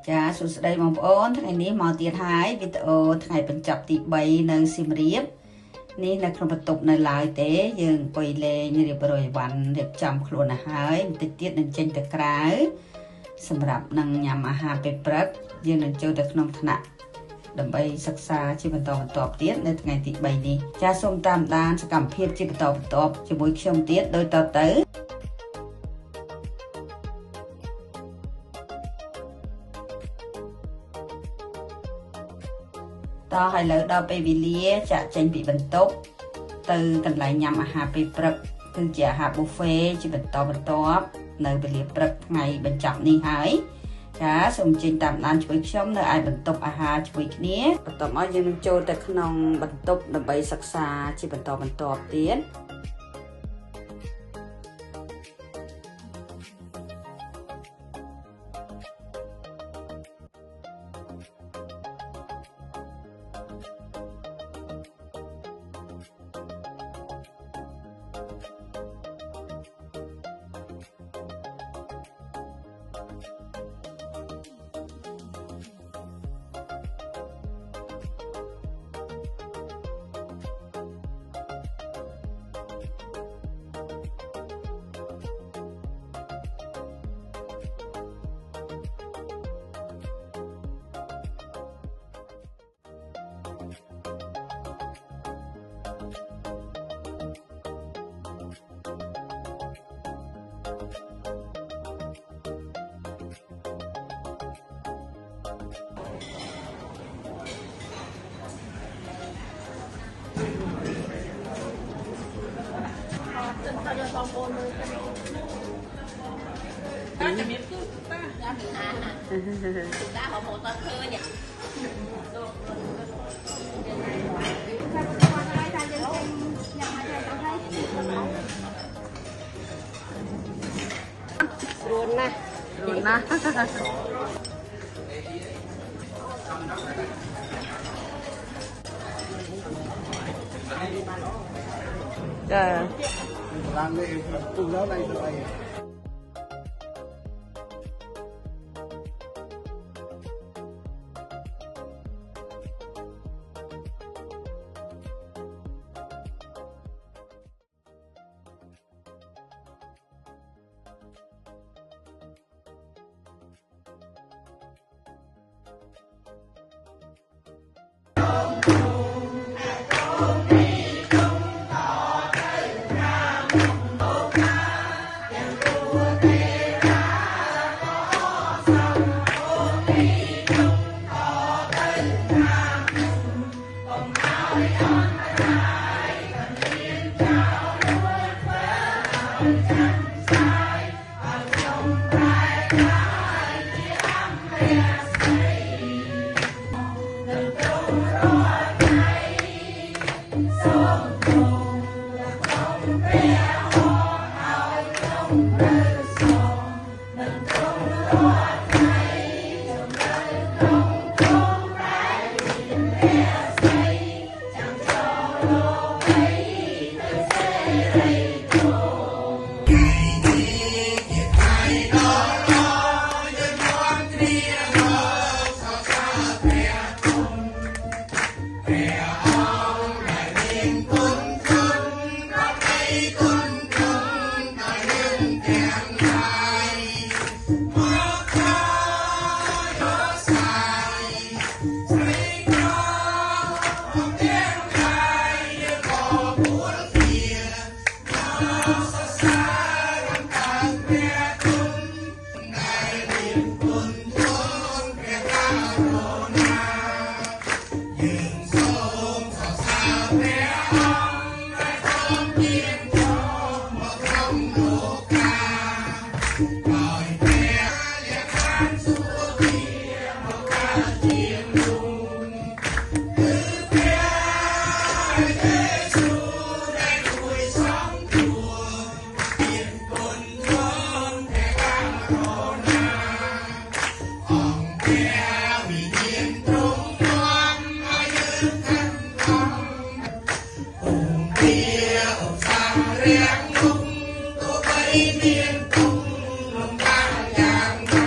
ចាសួស្តីបងប្អូនថ្ងៃនេះមកទៀតហើយវីដេអូថ្ងៃបញ្ចប់ទី3នៅសៀមរាបនេះនៅក្នុងបន្ទប់នៅឡើយទេយើងអង្គុយលេងរៀបរយអីវ៉ាន់រៀបចំខ្លួនទៅហើយបន្តិចទៀតនឹងចេញទៅក្រៅសម្រាប់នឹងញ៉ាំអាហារពេលព្រឹកយើងនឹងចូលទៅក្នុងថ្នាក់ដើម្បីសិក្សាជាបន្តបន្ទាប់ទៀតនៅថ្ងៃទី3នេះចាសសូមតាមដានសកម្មភាពជាបន្តបន្ទាប់ជាមួយខ្ញុំទៀតដូចតទៅតោះហើយឥឡូវដល់ពេលវេលាចាក់ចេញពីបន្ទប់ទៅកន្លែងញ៉ាំអាហារពេលព្រឹកគឺជាអាហារ buffet ជាបន្តបន្ទាប់នៅវេលាព្រឹកថ្ងៃបញ្ចប់នេះហើយចាសូមចេញតាមដានជួយខ្ញុំនៅឯបន្ទប់អាហារជាមួយគ្នាបន្ទាប់មកយើងនឹងចូលទៅក្នុងបន្ទប់ដើម្បីសិក្សាជាបន្តបន្ទាប់ទៀតបងប្អូនមើលតាជំរាបសួរតាតាហៅមកតើឃើញស្រួលណាស់ស្រួលណាស់ចាឡើងលេងពុំដល់ណៃទៅអីមានគុំលំដាប់យ៉ាងណា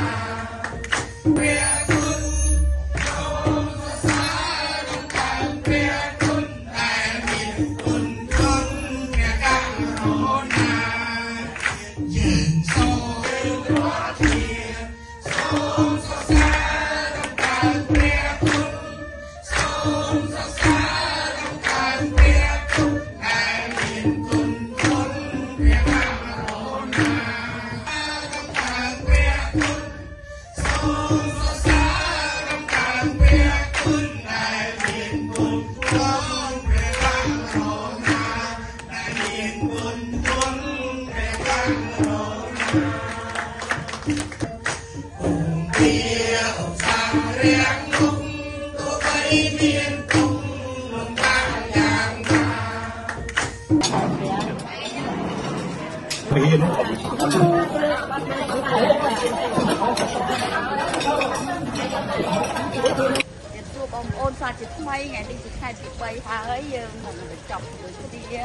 បងប្អូនសាជាថ្មីថ្ងៃនេះជាថ្ងៃទី3ហើយយើងនឹងបញ្ចប់ដូចគ្នា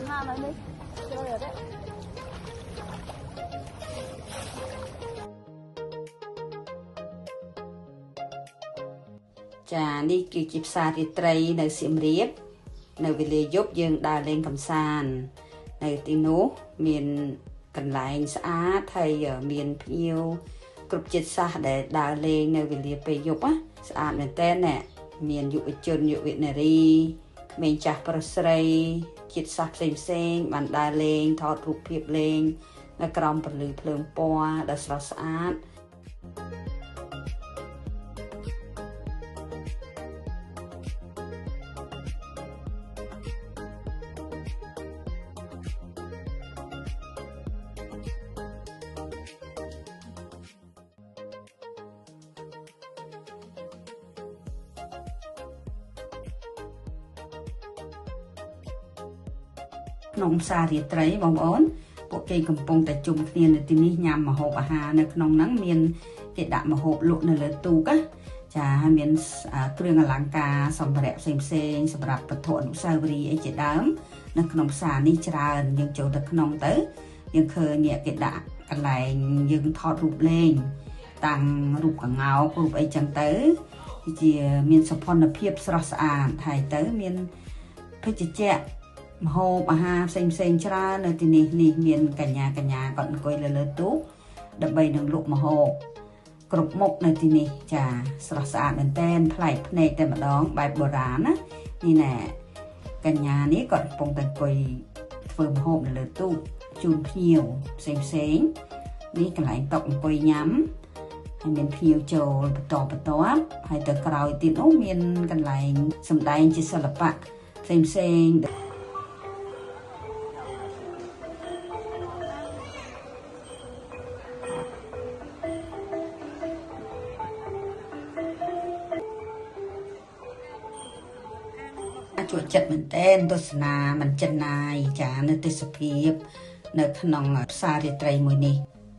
Này đi, chơi rồi đấy. ចានេះគឺជាផ្សាររាត្រីនៅសៀមរាបនៅវេលាយប់យើងដើរលេងកម្សាន្តនៅទីនោះមានកន្លែងស្អាតហើយមានភ្ញៀវគ្រប់ជាតិសាសន៍ដែលដើរលេងនៅវេលាពេលយប់ស្អាតមែនតើមានយុវជនយុវនារីក្មេងចាស់ប្រុសស្រីជាតិសាសន៍ផ្សេងៗបានដើរលេងថតរូបភាពលេងនៅក្រោមពន្លឺភ្លើងពណ៌ដ៏ស្រស់ស្អាត ក្នុងផ្សាររាត្រីបងប្អូនពួកគេកំពុងតែជុំគ្នានៅទីនេះញ៉ាំម្ហូបអាហារនៅក្នុងហ្នឹងមានគេដាក់ម្ហូបលក់នៅលើទូកចាហើយមានគ្រឿងអលង្ការសម្ភារៈផ្សេងៗសម្រាប់វត្ថុអនុស្សាវរីយ៍អីជាដើមនៅក្នុងផ្សារនេះច្រើនយើងចូលទៅក្នុងទៅយើងឃើញអ្នកគេដាក់កន្លែងយើងថតរូបលេងតាំងរូបកង្កោករូបអីចឹងទៅជាមានសោភ័ណភាពស្រស់ស្អាតហើយទៅមានភេសជ្ជៈ ម្ហូបអាហារផ្សេងច្រើននៅទីនេះមានកញ្ញាគាត់អង្គុយលើទូកដើម្បីនឹងលក់ម្ហូបគ្រប់មុខនៅទីនេះចាស្រស់ស្អាតមែនតែនប្លែកភ្នែកតែម្ដងបែបបុរាណណានេះណែកញ្ញានេះគាត់កំពុងតែអង្គុយធ្វើម្ហូបនៅលើទូកជូនភ្ញៀវផ្សេងនេះកន្លែងតុអង្គុយញ៉ាំហើយមានភ្ញៀវចូលបន្តហើយទៅក្រោយទៀតនោះមានកន្លែងសម្ដែងជាសិល្បៈផ្សេង ច ជួចចិត្តមែនតែនទស្សនាមិនចិនណាយចានៅទេសភាពនៅក្នុងផ្សាររាត្រីមួយនេះ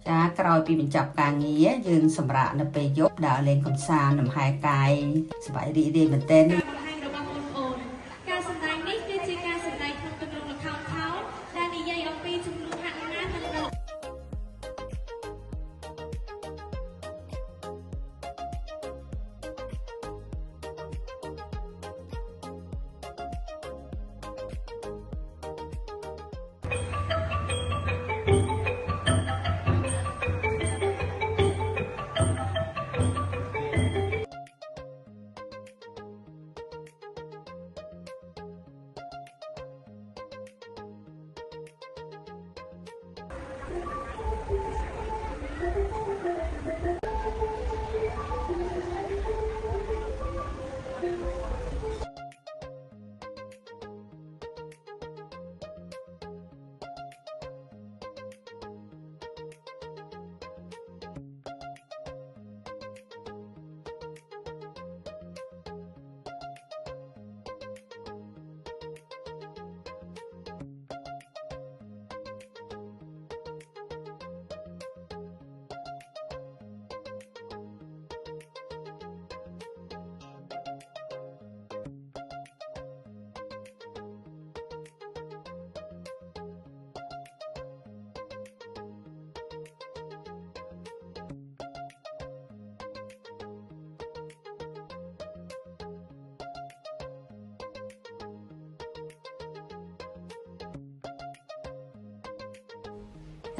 ចាក្រោយពីបញ្ចប់ការងារយើងសម្រាកនៅពេលយប់ដើរលេងកម្សាន្តលំហែកាយសប្បាយរីករាយមែនតែនការសម្ដែងនេះគឺជាការសម្ដែងក្នុងទម្រង់ល្ខោនខោលដែលនិយាយអំពីចំនួនហត្ថណានិង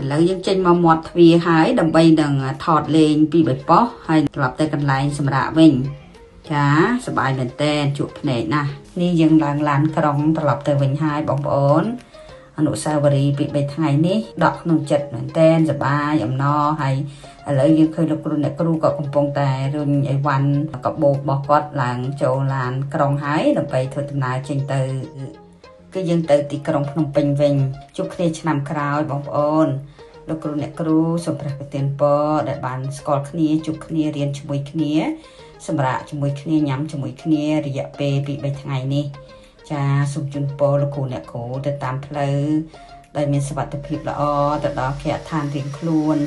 ឥឡូវយើងចេញមកមាត់ទ្វារហើយដើម្បីនឹងថតលេងពីបៃប៉ោះហើយត្រឡប់ទៅកន្លែងសម្រាប់វិញចាសប្បាយមែនតែនជក់ភ្នែកណាស់នេះយើងឡើងឡានក្រុងត្រឡប់ទៅវិញហើយបងប្អូនអនុស្សាវរីយ៍ពី3ថ្ងៃនេះដកក្នុងចិត្តមែនតែនសប្បាយអំណរហើយឥឡូវយើងឃើញលោកគ្រូអ្នកគ្រូក៏កំពុងតែរុញអីវ៉ាន់កបោបរបស់គាត់ឡើងចូលឡានក្រុងហើយដើម្បីធ្វើដំណើរចេញទៅគឺយើងទៅទីក្រុងភ្នំពេញវិញជួបគ្នាឆ្នាំក្រោយបងប្អូនលោកគ្រូអ្នកគ្រូសូមព្រះប្រទានពរដែលបានស្គាល់គ្នាជួបគ្នារៀនជាមួយគ្នាសម្រាប់ជាមួយគ្នាញ៉ាំជាមួយគ្នារយៈពេលពី3ថ្ងៃនេះចាសូមជូនពរលោកគ្រូអ្នកគ្រូទៅតាមផ្លូវដែលមានសុវត្ថិភាពល្អទៅដល់ភ័ក្រឋានរៀងខ្លួន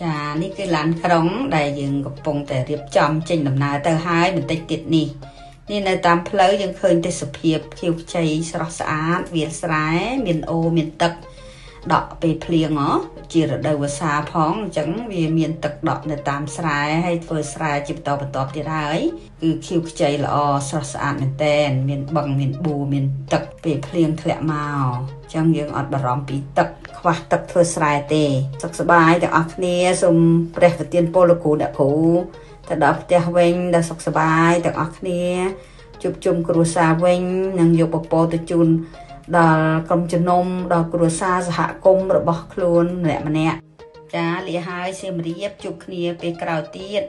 ចានេះគឺឡានក្រុងដែលយើងកំពុងតែរៀបចំចេញដំណើរទៅហើយបន្តិចទៀតនេះនៅតាមផ្លូវយើងឃើញទេសភាពខៀវខ្ចីស្រស់ស្អាតវាលស្រែមានអូរមានទឹកដក់ពេលភ្លៀងជារដូវវស្សាផងអញ្ចឹងវាមានទឹកដក់នៅតាមស្រែហើយធ្វើស្រែជាបន្តបន្ទាប់ទៀតហើយគឺខៀវខ្ចីល្អស្រស់ស្អាតមែនតែនមានបឹងមានបួមានទឹកពេលភ្លៀងធ្លាក់មកអញ្ចឹងយើងអត់បារម្ភពីទឹកខ្វះទឹកធ្វើស្រែទេសុខសប្បាយទាំងអស់គ្នាសូមព្រះប្រទានពរលោកគ្រូអ្នកគ្រូទៅដល់ផ្ទះវិញដល់សុខសប្បាយទាំងអស់គ្នាជួបជុំគ្រួសារវិញនិងយកពពកទៅជូនដល់ក្រុមជំនុំដល់គ្រួសារសហគមន៍របស់ខ្លួនម្នាក់ចាលាហើយសៀមរាបជួបគ្នាពេលក្រោយទៀត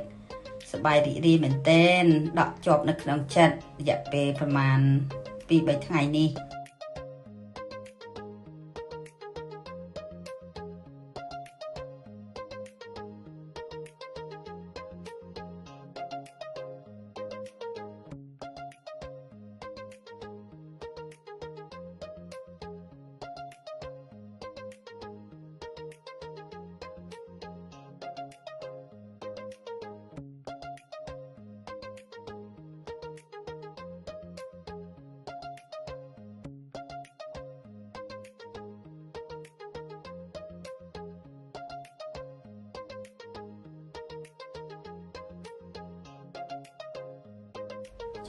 សប្បាយរីករាយមែនទែនដកជាប់នៅក្នុងចិត្តរយៈពេលប្រហែល 2-3 ថ្ងៃនេះ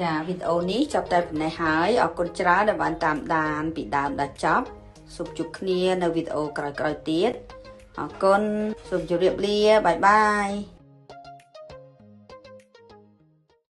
ចាវីដេអូនេះចប់តែប៉ុណ្ណេះហើយអរគុណច្រើនដែលបានតាមដានពីដើមដល់ចប់សូមជួបគ្នានៅវីដេអូក្រោយៗទៀតអរគុណសូមជម្រាបលាបាយបាយ